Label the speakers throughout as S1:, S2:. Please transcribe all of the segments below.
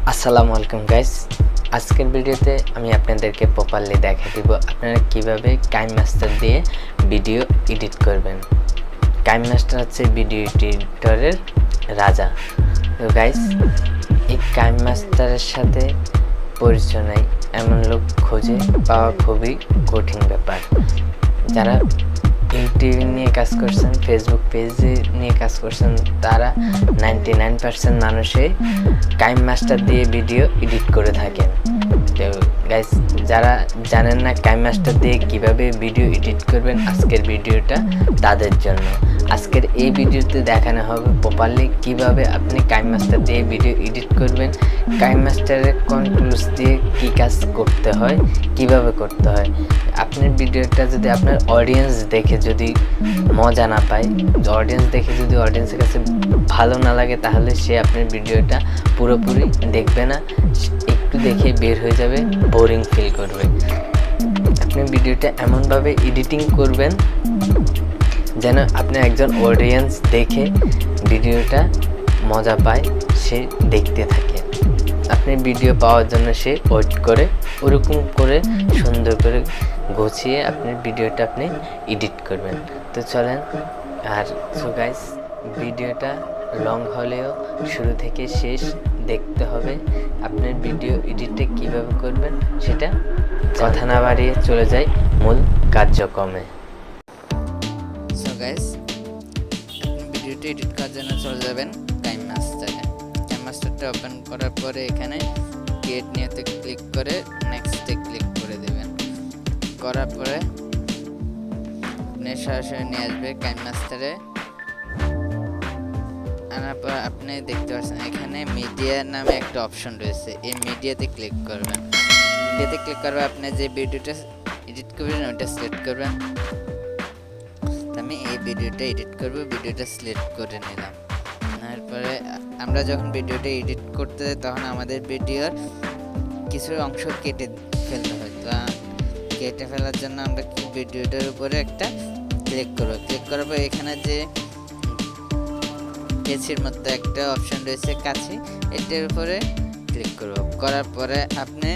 S1: আসসালামু আলাইকুম গাইস, আজকের ভিডিওতে আমি আপনাদেরকে প্রপারলি দেখিয়ে দিব আপনারা কিভাবে কাইনমাস্টার দিয়ে ভিডিও এডিট করবেন। কাইনমাস্টার হচ্ছে ভিডিও এডিটরের রাজা। তো গাইস, এই কাইনমাস্টারের সাথে পরিচয় নাই এমন লোক খুঁজে পাওয়া খুবই কঠিন ব্যাপার। যারা ইউটিউব নিয়ে কাজ করছেন, ফেসবুক পেজে নিয়ে কাজ করছেন, তারা 99% মানুষই কাইনমাস্টার দিয়ে ভিডিও এডিট করে থাকেন। তো গাইস, যারা জানেন না কাইনমাস্টার দিয়ে কিভাবে ভিডিও এডিট করবেন, আজকের ভিডিওটা তাদের জন্য। আজকের এই ভিডিওতে দেখানো হবে প্রপারলি কিভাবে আপনি কাইনমাস্টার দিয়ে ভিডিও এডিট করবেন, কাইনমাস্টারের কোন টুলস দিয়ে কী কাজ করতে হয়, কিভাবে করতে হয়। আপনার ভিডিওটা যদি আপনার অডিয়েন্স দেখে যদি মজা না পায়, অডিয়েন্সের কাছে ভালো না লাগে, তাহলে সে আপনার ভিডিওটা পুরোপুরি দেখবে না, একটু দেখে বের হয়ে যাবে, বোরিং ফিল করবে। আপনি ভিডিওটা এমনভাবে এডিটিং করবেন যেন আপনার একজন অডিয়েন্স দেখে ভিডিওটা মজা পায়, সে দেখতে থাকে। আপনি ভিডিও পাওয়ার জন্য সে ওয়েট করে, ওরকম করে সুন্দর করে গুছিয়ে আপনার ভিডিওটা আপনি এডিট করবেন। তো চলেন। আর সো গাইস, ভিডিওটা লং হলেও শুরু থেকে শেষ দেখতে হবে। আপনার ভিডিও এডিটটা কিভাবে করবেন সেটা কথা না বাড়িয়ে চলে যাই মূল কার্যক্রমে।
S2: সো গাইস, আপনি ভিডিওটি এডিট করার জন্য চলে যাবেন কাইনমাস্টারটা ওপেন করার পরে এখানে ক্রিয়েট নিউতে ক্লিক করে নেক্সটে ক্লিক করে দেবেন। করার পরে আপনি সরাসরি নিয়ে আসবে কাইনমাস্টারে। আনার পর আপনি দেখতে পাচ্ছেন এখানে মিডিয়া নামে একটা অপশন রয়েছে, এই মিডিয়াতে ক্লিক করবেন। মিডিয়াতে ক্লিক করবে আপনি যে ভিডিওটা এডিট করবেন ওইটা সিলেক্ট করবেন। আমি এই ভিডিওটা এডিট করব, ভিডিওটা সিলেক্ট করে নিলাম। তারপরে আমরা যখন ভিডিওটা এডিট করতে যাই তখন আমাদের ভিডিওর কিছু অংশ কেটে ফেলতে হয়। তো কেটে ফেলার জন্য আমরা ভিডিওটার উপরে একটা ক্লিক করব। ক্লিক করার পর এখানে যে কেচির মধ্যে একটা অপশন রয়েছে কাছি, এটার উপরে ক্লিক করব। করার পরে আপনি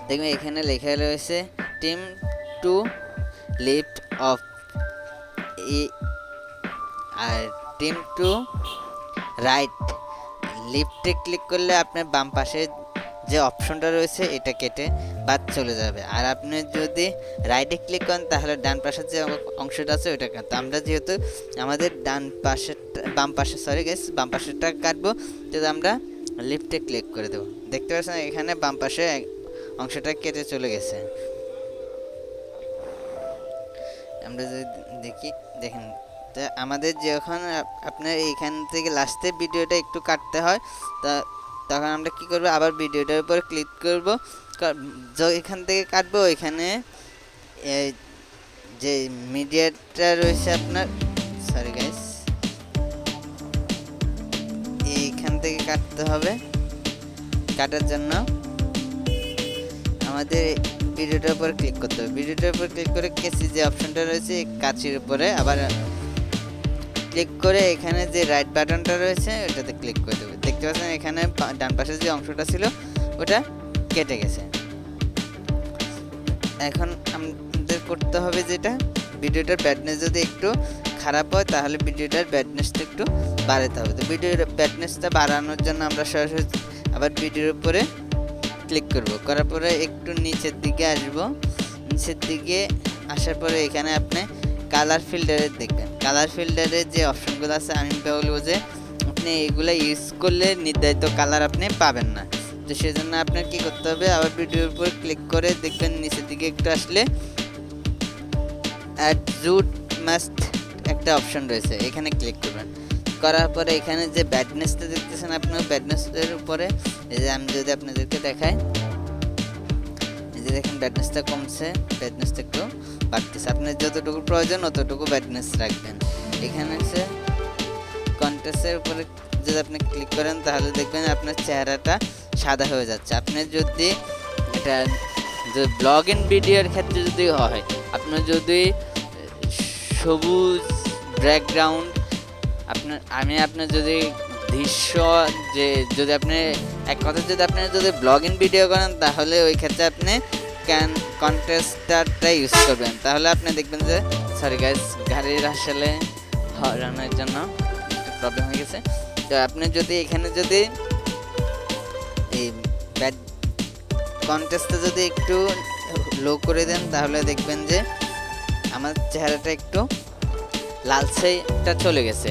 S2: দেখবেন এখানে লেখা রয়েছে টিম টু লিফট অফ আর টিম টু রাইট। লিফটে ক্লিক করলে আপনার বাম পাশে যে অপশনটা রয়েছে এটা কেটে বাদ চলে যাবে। আর আপনি যদি রাইটে ক্লিক করেন তাহলে ডান পাশের যে অংশটা আছে ওইটা কাটতে। আমরা যেহেতু আমাদের বাম পাশেরটা কাটবো, যদি আমরা লিফটে ক্লিক করে দেবো। দেখতে পাচ্ছেন এখানে বাম পাশে অংশটা কেটে চলে গেছে। আমরা যদি দেখেন আমাদের যখন আপনার এইখান থেকে লাস্টে ভিডিওটা একটু কাটতে হয়, তখন আমরা কি করব, আবার ভিডিওটার উপর ক্লিক করব। এখান থেকে কাটবো, এখানে যে মিডিয়াটা রয়েছে আপনার, সরি গাইস, এইখান থেকে কাটতে হবে। কাটার জন্য আমাদের ভিডিওটার উপর ক্লিক করতে হবে। ভিডিওটার উপর ক্লিক করে কেসি যে অপশনটা রয়েছে কাচির উপরে আবার ক্লিক করে এখানে যে রাইট বাটনটা রয়েছে ওটাতে ক্লিক করে দেবে। দেখতে পাচ্ছেন এখানে ডান পাশে যে অংশটা ছিল ওটা কেটে গেছে। এখন আমাদের করতে হবে যেটা, ভিডিওটার ব্রাইটনেস যদি একটু খারাপ হয় তাহলে ভিডিওটার ব্রাইটনেসটা একটু বাড়াতে হবে। তো ভিডিওর ব্রাইটনেসটা বাড়ানোর জন্য আমরা সরাসরি আবার ভিডিওর উপরে ক্লিক করব। করার পরে একটু নিচের দিকে আসব। নিচের দিকে আসার পরে এখানে আপনি কালার ফিল্টারে দেখবেন। কালার ফিল্টারে যে অপশনগুলো আছে আমি বলবো যে আপনি এগুলো ইউজ করলে নির্ধারিত কালার আপনি পাবেন না। তো সেজন্য আপনার কি করতে হবে, আবার ভিডিওর উপর ক্লিক করে দেখবেন নিচের দিকে একটু আসলে অ্যাডজুট মাস্ট একটা অপশন রয়েছে, এখানে ক্লিক করবেন। করার পরে এখানে যে ব্রাইটনেসটা দেখতেছেন আপনার, ব্রাইটনেসের উপরে এই যে আমি যদি আপনাদেরকে দেখাই, এই যে দেখেন ব্রাইটনেসটা কমছে, ব্রাইটনেসটা একটু বাড়তেছে। আপনার যতটুকু প্রয়োজন অতটুকু ব্রাইটনেস রাখবেন। এখানে হচ্ছে কন্ট্রাস্টের উপরে যদি আপনি ক্লিক করেন তাহলে দেখবেন আপনার চেহারাটা সাদা হয়ে যাচ্ছে। আপনি যদি এটা যে ব্লগ এন্ড ভিডিওর ক্ষেত্রে যদি হয়, আপনার যদি সবুজ ব্যাকগ্রাউন্ড আপনার যদি দৃশ্য, যে যদি আপনি এক কথা যদি আপনি যদি ব্লগিং ভিডিও করেন তাহলে ওই ক্ষেত্রে আপনি কন্টেস্টারটা ইউজ করবেন। তাহলে আপনি দেখবেন যে সরি গাইস, গাড়ির আসলে হর্নের জন্য একটু প্রবলেম হয়ে গেছে। তো আপনি যদি এখানে যদি এই কন্টেস্টটা যদি একটু লো করে দেন তাহলে দেখবেন যে আমার চেহারাটা একটু লালচেটা চলে গেছে।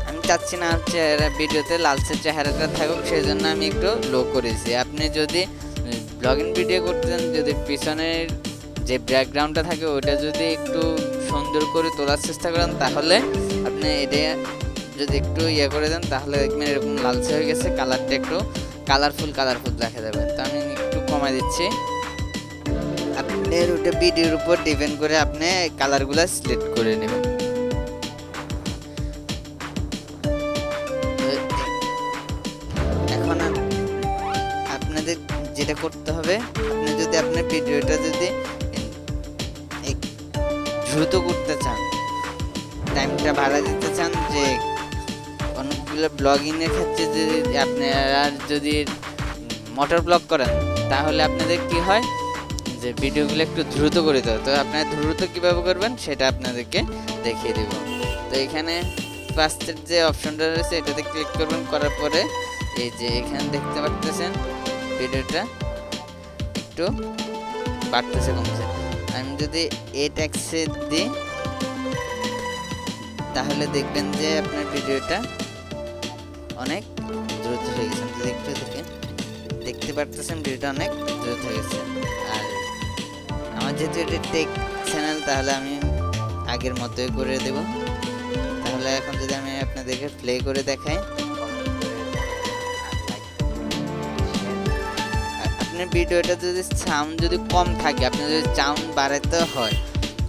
S2: আমি চাচ্ছি না চেহারা ভিডিওতে লালচে চেহারাটা থাকুক, সেই জন্য আমি একটু লো করেছি। আপনি যদি ব্লগিং ভিডিও করতেন, যদি পিছনের যে ব্যাকগ্রাউন্ডটা থাকে ওটা যদি একটু সুন্দর করে তোলার চেষ্টা করেন তাহলে আপনি এটা যদি একটু ইয়ে করে দেন তাহলে দেখবেন এরকম লালচে হয়ে গেছে, কালারটা একটু কালারফুল দেখা যাবে। তো আমি একটু কমাই দিচ্ছি। আপনার ওটা ভিডিওর উপর ডিপেন্ড করে আপনি কালারগুলো সিলেক্ট করে নেবেন। এখন আপনাদের যেটা করতে হবে, আপনি যদি আপনার ভিডিওটা যদি দ্রুত করতে চান, টাইমটা বাড়া দিতে চান, যে অনেকগুলো ব্লগিংয়ের ক্ষেত্রে যদি আপনারা যদি মোটর ব্লগ করেন তাহলে আপনাদের কি হয় যে ভিডিওগুলো একটু দ্রুত করে দেয়। তো আপনারা দ্রুত কীভাবে করবেন সেটা আপনাদেরকে দেখিয়ে দেব। তো এখানে ফার্স্টের যে অপশনটা রয়েছে এটাতে ক্লিক করবেন, করার পরে এই যে এখানে দেখতে পাচ্ছেন ভিডিওটা একটু বাড়তেছে কমছে। আমি যদি এ ট্যাক্সে দিই তাহলে দেখবেন যে আপনার ভিডিওটা অনেক দ্রুত হয়ে গেছে। যদি একটু দেখতে পারতেছেন ভিডিওটা অনেক দ্রুত হয়ে গেছে। আর আমার যেহেতু এটা টেক চ্যানেল তাহলে আমি আগের মতোই করে দেব। তাহলে এখন যদি আমি আপনাদেরকে প্লে করে দেখাই, আপনার ভিডিওটা যদি সাউন্ড যদি কম থাকে, আপনি যদি সাউন্ড বাড়াতে হয়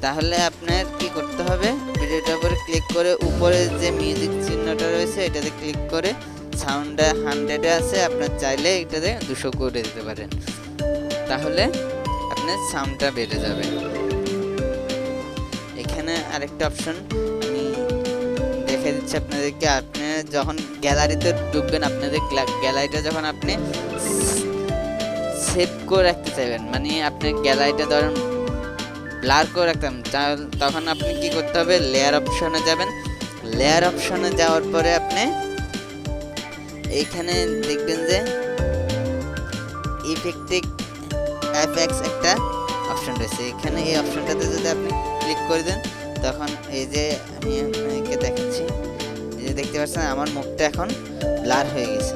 S2: তাহলে আপনার কি করতে হবে, ভিডিওটার উপরে ক্লিক করে উপরে যে মিউজিক চিহ্নটা রয়েছে এটাতে ক্লিক করে সাউন্ডটা 100-এ আছে, আপনার চাইলে এটাতে 200 করে দিতে পারেন, তাহলে আপনার সাউন্ডটা বেড়ে যাবে। এখানে আরেকটা অপশন আমি দেখে দিচ্ছি আপনাদেরকে। আপনি যখন গ্যালারিতে ঢুকবেন, আপনাদের গ্যালারিটা যখন আপনি সেভ করে রাখতে চাইবেন, মানে আপনি গ্যালারিটা ধরেন ব্লার করে রাখতাম, তখন আপনি কি করতে হবে, লেয়ার অপশনে যাবেন। লেয়ার অপশনে যাওয়ার পরে আপনি এইখানে দেখবেন যে এফএক্স একটা অপশন রয়েছে। এখানে এই অপশনটাতে যদি আপনি ক্লিক করে দেন তখন এই যে আমি আপনাকে দেখাচ্ছি, এই যে দেখতে পাচ্ছেন আমার মুখটা এখন ব্লার হয়ে গেছে,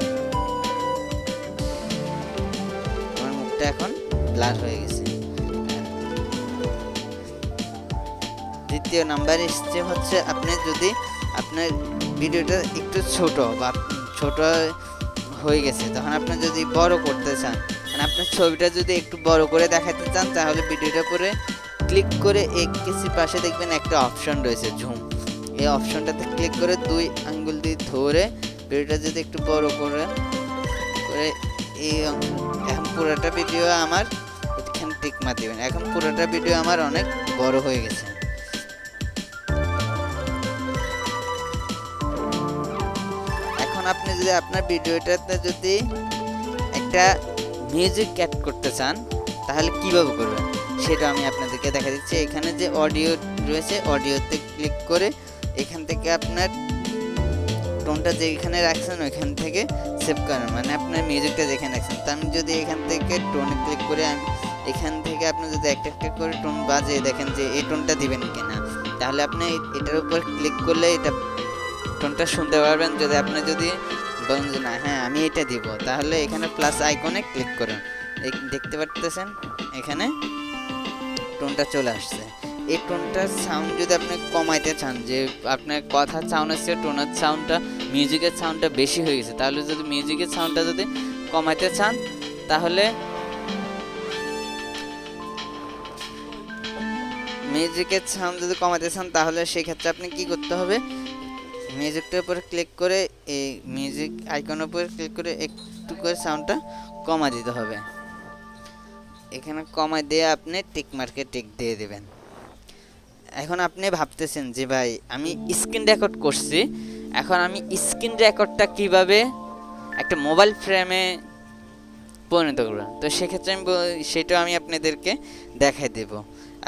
S2: আমার মুখটা এখন ব্লার হয়ে গেছে। দ্বিতীয় নাম্বার স্টেপ হচ্ছে, আপনি যদি আপনার ভিডিওটা একটু ছোট হয়ে গেছে তখন আপনি যদি বড় করতে চান, মানে আপনার ছবিটা যদি একটু বড় করে দেখাতে চান তাহলে ভিডিওটা পরে ক্লিক করে একটি পাশে দেখবেন একটা অপশন রয়েছে ঝুম, এই অপশনটাতে ক্লিক করে 2 আঙ্গুল দিয়ে ধরে ভিডিওটা যদি একটু বড় করে এই এখন পুরোটা ভিডিও আমার এখানে টিক মার দিবেন। এখন পুরোটা ভিডিও আমার অনেক বড় হয়ে গেছে। আপনি যদি আপনার ভিডিওটাতে যদি একটা মিউজিক অ্যাড করতে চান তাহলে কিভাবে করবেন সেটা আমি আপনাদেরকে দেখা দিচ্ছি। এখানে যে অডিও রয়েছে অডিওতে ক্লিক করে এখান থেকে আপনার টোনটা যেখানে রাখছেন ওইখান থেকে সেভ করেন, মানে আপনার মিউজিকটা যেখানে রাখছেন। তো আমি যদি এখান থেকে টোনে ক্লিক করে এখান থেকে আপনি যদি একটা করে টোন বাজিয়ে দেখেন যে এই টোনটা দিবেন কিনা, তাহলে আপনি এটার উপর ক্লিক করলে এটা টোনটা শুনতে পারবেন। যদি আপনি যদি বলেন যে না হ্যাঁ আমি এটা দিব, তাহলে এখানে প্লাস আইকনে ক্লিক করুন, দেখতে পাচ্ছেন এখানে টোনটা চলে আসছে। এই টোনটার সাউন্ড যদি আপনি কমাইতে চান, যে আপনার কথার সাউন্ডের চেয়ে টোনের সাউন্ডটা মিউজিকের সাউন্ডটা বেশি হয়ে গেছে, তাহলে যদি মিউজিকের সাউন্ডটা যদি কমাইতে চান তাহলে সেক্ষেত্রে আপনি কি করতে হবে, মিউজিকটার উপরে ক্লিক করে এই মিউজিক আইকনের উপরে ক্লিক করে একটু করে সাউন্ডটা কমা দিতে হবে। এখানে কমা দিয়ে আপনি টিক মার্কে টিক দিয়ে দেবেন। এখন আপনি ভাবতেছেন যে ভাই আমি স্ক্রিন রেকর্ড করছি, এখন আমি স্ক্রিন রেকর্ডটা কিভাবে একটা মোবাইল ফ্রেমে পরিণত করবেন। তো সেক্ষেত্রে সেটাও আমি আপনাদেরকে দেখাই দেব।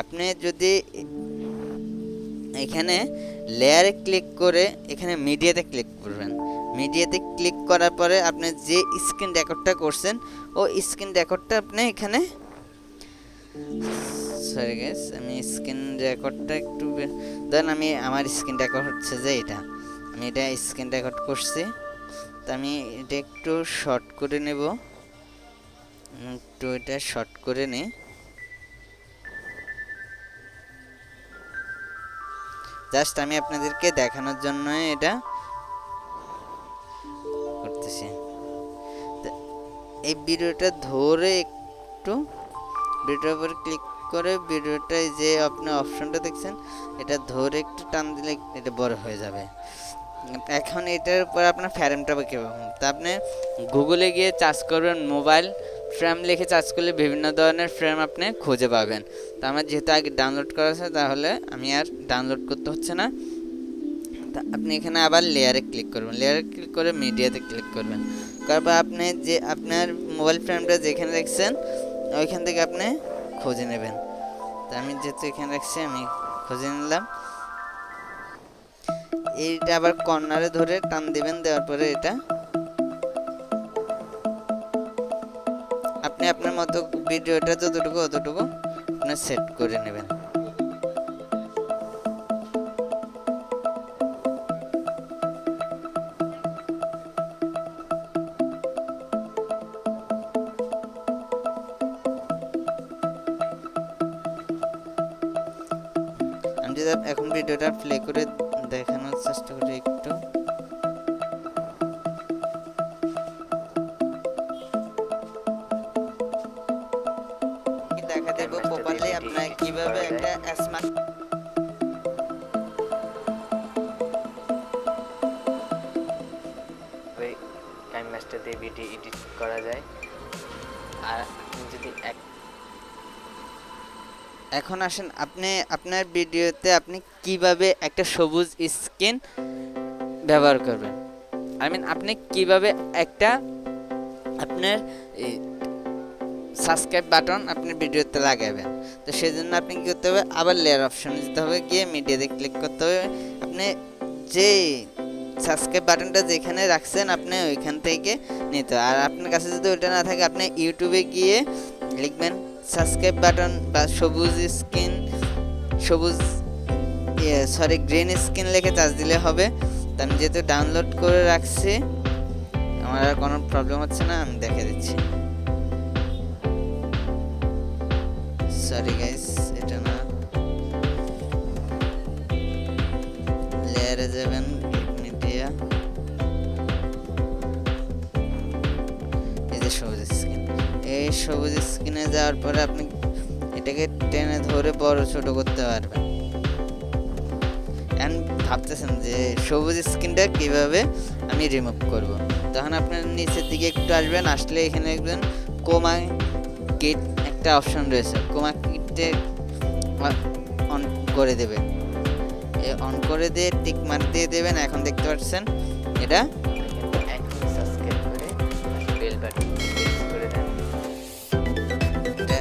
S2: আপনি যদি এখানে লেয়ারে ক্লিক করে এখানে মিডিয়াতে ক্লিক করবেন। মিডিয়াতে ক্লিক করার পরে আপনি যে স্ক্রিন রেকর্ডটা করছেন ও স্ক্রিন রেকর্ডটা আপনি এখানে, সরি গাইস, আমি স্ক্রিন রেকর্ডটা একটু দেন, আমি আমার স্ক্রিন রেকর্ড হচ্ছে যে এটা, আমি এটা স্ক্রিন রেকর্ড করছি। তো আমি এটা একটু শর্ট করে নেব, একটু এটা শর্ট করে নিই। জাস্ট আমি আপনাদেরকে দেখানোর জন্য এটা করতেছি। এই ভিডিওটা ধরে একটু ভিডিওর উপর ক্লিক করে ভিডিওটায় যে আপনি অপশনটা দেখছেন এটা ধরে একটু টান দিলে এটা বড় হয়ে যাবে। এখন এটার উপর আপনার ফ্রেমটা কীভাবে, তা আপনি গুগলে গিয়ে সার্চ করবেন মোবাইল ফ্রেম লিখে সার্চ করলে বিভিন্ন ধরনের ফ্রেম আপনি খুঁজে পাবেন। তো আমার যেহেতু আগে ডাউনলোড করা আছে তাহলে আমি আর ডাউনলোড করতে হচ্ছে না। তা আপনি এখানে আবার লেয়ারে ক্লিক করবেন, লেয়ারে ক্লিক করে মিডিয়াতে ক্লিক করবেন, তারপর আপনি যে আপনার মোবাইল ফ্রেমটা যেখানে রাখছেন ওইখান থেকে আপনি খুঁজে নেবেন। তো আমি যেহেতু এখানে রাখছি আমি খুঁজে নিলাম। এইটা আবার কর্নারে ধরে টান দিবেন, দেওয়ার পরে এটা আপনি আপনার মতো ভিডিওটা যতটুকু অতটুকু আপনি সেট করে নেবেন। আমি যদি এখন ভিডিওটা প্লে করে দেখানোর চেষ্টা করি একটু, দেখা দেব প্রপারলি আপনারা কিভাবে একটা স্মার্ট
S1: কাইনমাস্টার দিয়ে ভিডিও এডিট করা যায়। আর আপনি যদি
S2: এখন আসেন আপনি আপনার ভিডিওতে আপনি কিভাবে একটা সবুজ স্ক্রিন ব্যবহার করবেন, আপনি কিভাবে একটা আপনার সাবস্ক্রাইব বাটন আপনার ভিডিওতে লাগাবেন। তো সেজন্য আপনি কি করতে হবে, আবার লেয়ার অপশনে যেতে হবে, গিয়ে মিডিয়াতে ক্লিক করতে হবে। আপনি যে সাবস্ক্রাইব বাটনটা যেখানে রাখছেন আপনি ওইখান থেকে নিতে হবে। আর আপনার কাছে যদি ওইটা না থাকে আপনি ইউটিউবে গিয়ে লিখবেন সাবস্ক্রাইব বাটন বা সবুজ স্ক্রিন, গ্রিন স্ক্রিন লিখে চার্জ দিলে হবে। তো আমি যেহেতু ডাউনলোড করে রাখছি আমার আর কোনো প্রবলেম হচ্ছে না, আমি দেখে দিচ্ছি। সরি গাইস, এটা না, লেয়ারে যাবেন, মিডিয়া, এই যে সবুজ স্ক্রিন, এই সবুজ স্ক্রিনে যাওয়ার পরে আপনি এটাকে টেনে ধরে বড় ছোট করতে পারবেন। এখন ভাবতেছেন যে সবুজ স্ক্রিনটা কিভাবে আমি রিমুভ করব, তখন আপনার নিচের দিকে একটু আসবেন, আসলে এখানে দেখবেন কোমা কিট একটা অপশন রয়েছে, কোমা কিটে অন করে দেবেন, অন করে দিয়ে টিক মার্ক দিয়ে দেবেন। এখন দেখতে পাচ্ছেন এটা
S1: সাবস্ক্রাইব করে বেল বাটন প্রেস করে দেন,
S2: এটা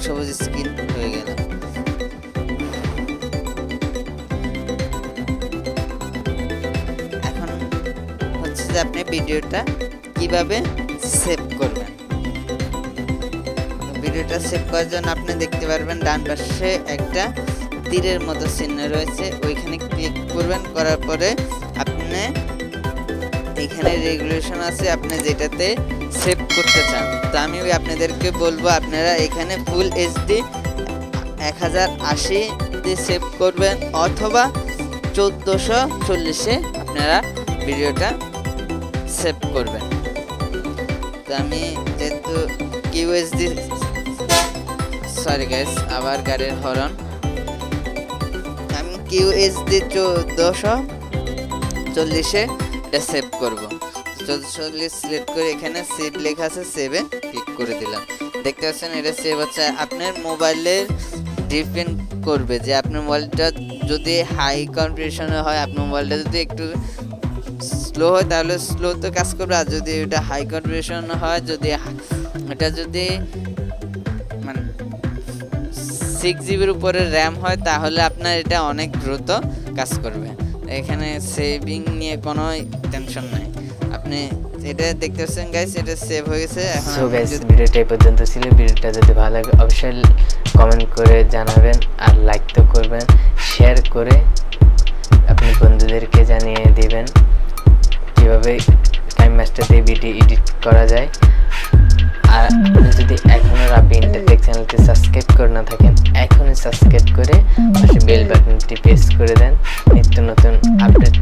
S2: সবুজ স্ক্রিন হয়ে গেল। এখন হচ্ছে যে আপনি ভিডিওটা কিভাবে সেভ করবেন। ভিডিওটা সেভ করার জন্য আপনি দেখতে পারবেন ডান পাশে একটা তীরের মতো চিহ্ন রয়েছে, ওইখানে ক্লিক করবেন, করার পরে আপনি এখানে রেগুলেশন আছে আপনি যেটাতে সেভ করতে চান। তো আমি আপনাদেরকে বলবো আপনারা এখানে ফুল এইচডি 1080 দিয়ে সেভ করবেন অথবা 1440-এ আপনারা ভিডিওটা সেভ করবেন। তো আমি যেহেতু কিউএসডি, সরি গাইস আবার গাড়ির হরন, আমি কিউএসডি 1440-এ এটা সেভ করব। 1440 সিলেক্ট করে এখানে সেভ লেখা আছে, সেভে ক্লিক করে দিলাম। দেখতে পাচ্ছেন এটা সেভ হচ্ছে। আপনার মোবাইলের ডিপেন্ড করবে যে আপনার মোবাইলটা যদি হাই কনফিগারেশনে হয়, আপনার মোবাইলটা যদি একটু স্লো হয় তাহলে স্লো তো কাজ করবে, আর যদি এটা হাই কনফিগারেশন হয়, যদি এটা যদি মানে 6 GB উপরে র্যাম হয় তাহলে আপনার এটা অনেক দ্রুত কাজ করবে। এখানে সেভিং নিয়ে কোনো টেনশন নাই। আপনি এটা দেখতে পাচ্ছেন গাইস, এটা সেভ হয়ে গেছে। এখন
S1: সো গাইস ভিডিওটা এই পর্যন্ত ছিল। ভিডিওটা যদি ভালো লাগে অবশ্যই কমেন্ট করে জানাবেন, আর লাইক তো করবেন, শেয়ার করে আপনি বন্ধুদেরকে জানিয়ে দিবেন কিভাবে KineMaster দিয়ে ভিডিও এডিট করা যায়। আর আপনি যদি এখনো রাব্বি ইন্টারটেক চ্যানেলটি সাবস্ক্রাইব করে না থাকেন, এখনই সাবস্ক্রাইব করে পাশে বেল বাটনটি প্রেস করে দেন নিত্য নতুন আপডেট